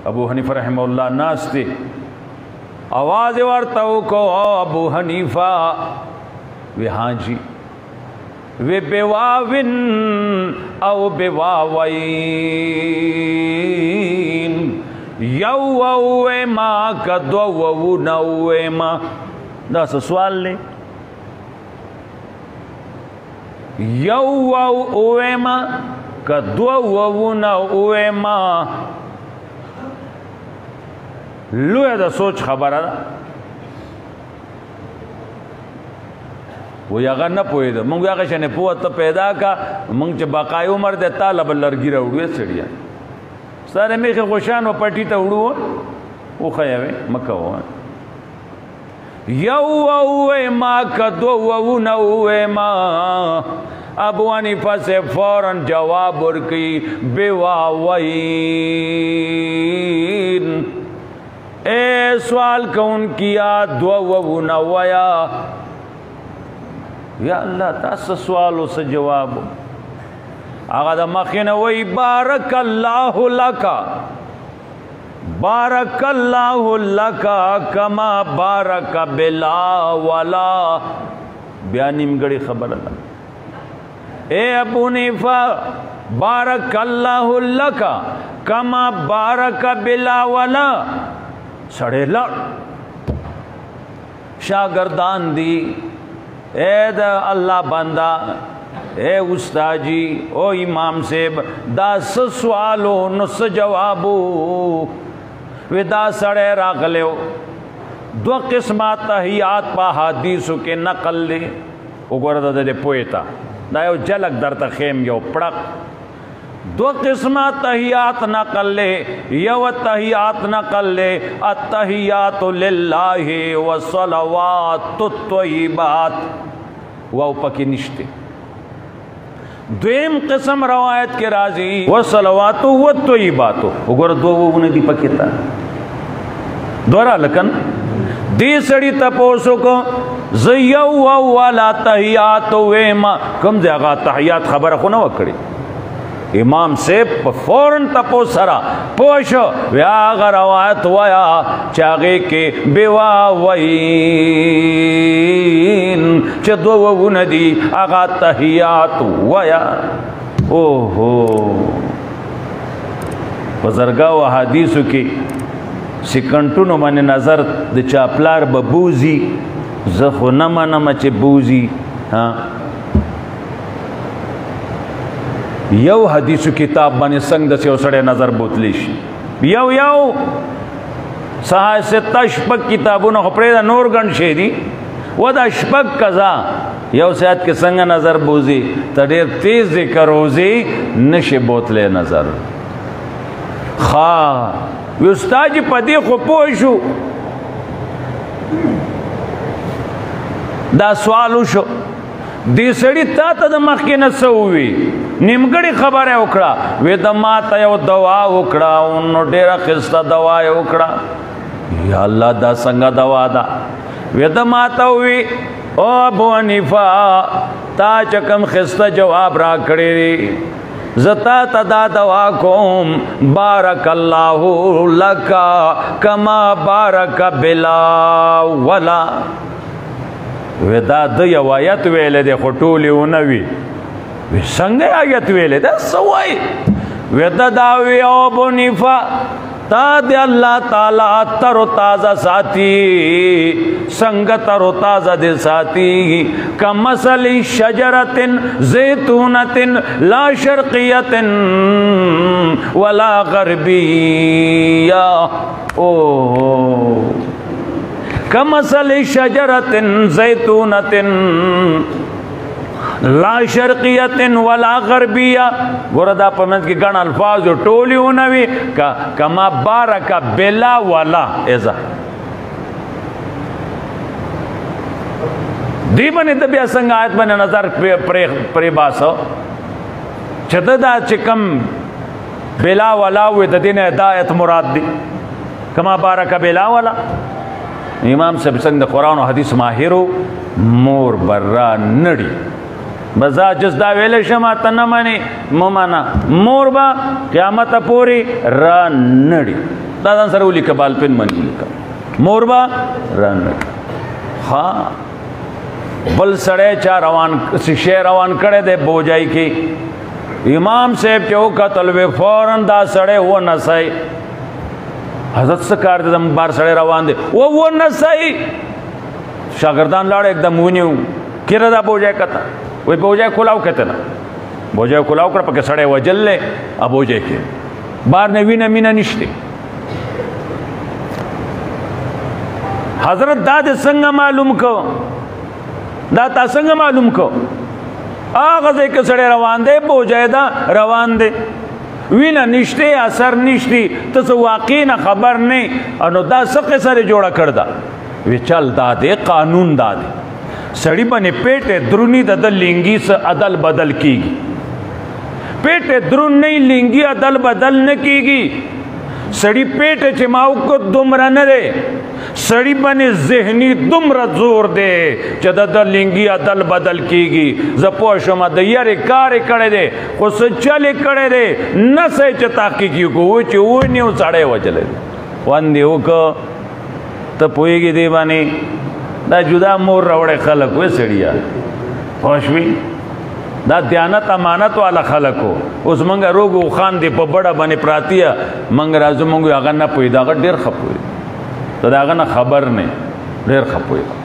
ابوحنیفہ رحمہ اللہ ناستے آواز ورتاو کو ابو حنیفہ وی ہاں جی وی بیواوین او بیواوین یو اوے ما کدو او نوے ما دا سوال لے یو اوے ما کدو او نوے ما لوے دا سوچ خبر دا وہ یاغا نہ پوئے دا منگ یاغا شنے پوتا پیدا کا منگ چا باقائی عمر دے طالب لرگی را اڑوے سڑیا سارے میخی خوشان و پٹی تا اڑوے وہ خیاوے مکہ ہوا یو اوے ما کدو او نوے ما ابو حنیفہ سے فوراً جواب ورکی بیواوین اے سوال کون کیا دو نویا یا اللہ تاسا سوالو سے جواب آغا دا مخین وی بارک اللہ لکا بارک اللہ لکا کما بارک بلا ولا بیانیم گڑی خبر اللہ اے ابو حنیفہ بارک اللہ لکا کما بارک بلا ولا سڑے لڑ شاگردان دی اے دا اللہ بندہ اے استاجی او امام صاحب دا سوالو نس جوابو وی دا سڑے راغلیو دو قسمات تحیات پا حدیثو کے نقل لے اگورد دا دے پویتا دا یو جلک در تخیم یو پڑک دو قسمہ تحیات نقل لے یو تحیات نقل لے التحیات للہ والصلوات الطیبات وہ پکی نشتے دویم قسم روایت کے راضی والصلوات والطیبات اگر دو وہ دی پکی تا دورا لکن دی سڑی تپوسو کو زیو والا تحیات ویما کم دے آگا تحیات خبر خونہ وکڑی امام سے فوراً تپو سرا پوشو وی آغا روایت ویا چاگے کے بیواوین چا دو ندی آغا تحیات ویا اوہو بزرگاہ و حدیثو کی سکنٹونو من نظر د چاپلار ببوزی زخو نما نما چه بوزی یو حدیثو کتاب بانی سنگ دسی اسڑے نظر بوتلیش یو سہا ستا شپک کتابونو خپڑے دا نور گن شیدی و دا شپک کزا یو سیاد کے سنگ نظر بوزی تا دیر تیز کروزی نش بوتلے نظر خواہ وی استاجی پا دی خو پوشو دا سوالو شو دی سڑی تا تا دا مخی نسووی نیمگڑی خبر ہے اکڑا وی دا ماتا یو دوا اکڑا انو ڈیرا خستا دوا اکڑا یا اللہ دا سنگا دوا دا وی دا ماتا ہوئی او ابو حنیفہ تا چکم خستا جواب را کڑی دی زتا تا دا دوا کوم بارک اللہ لکا کما بارک بلا ولا وی دا دی آیت ویلے دے خطولی اونوی وی سنگے آیت ویلے دا سوائی وی دا داوی ابو حنیفہ تا دی اللہ تعالی تر و تازہ ساتی سنگ تر و تازہ دی ساتی کمثل شجرت زیتونت لا شرقیت ولا غربیہ کمثل شجرت زیتونت لا شرقیت ولا غربیہ گوردہ پمند کی گن الفاظ جو ٹولی ہونوی کما بارک بلا ولا ایزا دی بنی دبیا سنگ آیت بنی نظر پری باسو چھتا دا چکم بلا ولا ہوئی دا دین ہدایت مراد دی کما بارک بلا ولا امام سے بسنگ دا قرآن و حدیث ماہرو مور برا نڑی بزا جس دا ویلے شما تنمانی ممانا مور با قیامت پوری را نڑی دا ځان سره ولیکه بالپن باندې لیکه مور به رانه ها بل سړی چا روان شی روان کړی دی بوجای کې امام صاحب چې وکتل وی فوراً دا سړی ونسئ حضرت څه کار دی زموږ بار سړی روان دی ونسئ شاګردان لاړ एकदम ونیو کیره دا بوجای کته وی بوجای کلاو کته نه بوجای کلاو کړ پکې سړی وجل له ابوجای کې بار نه وینه مینه نشته حضرت دا د څنګه معلوم کو دا تا څنګه معلوم کو هغه ځای کې سړی روان دی بوجای دا روان دی وینه نشته اثر نشته ته واقع نه خبر نه انو دا څه قصه جوړه کړ دا وی چل دا دے قانون دا دے سڑی بنے پیٹے درونی دا دل لنگی سے عدل بدل کی گی پیٹے درون نہیں لنگی عدل بدل نہ کی گی سڑی پیٹے چماؤ کو دمرا نہ دے سڑی بنے ذہنی دمرا زور دے چدا دا لنگی عدل بدل کی گی زپو شما دا یاری کاری کڑے دے خود چلے کڑے دے نہ سے چتاقی کیوں کو وہ چوئی نیو ساڑے وچلے دے واندیو کو ته پوهېږي دی باندې دا جدا مور راوړی خلک وې سړیا پوه شوې دا دیانت امانت والا خلک و اوس موږ روږ اوښان دی په بډه باندې پراتی یه موږ راځو موږ هغه نه پوهېږو هغه ډېر ښه پوهېږي ته د هغه نه خبر نه ډېر ښه پوهېږي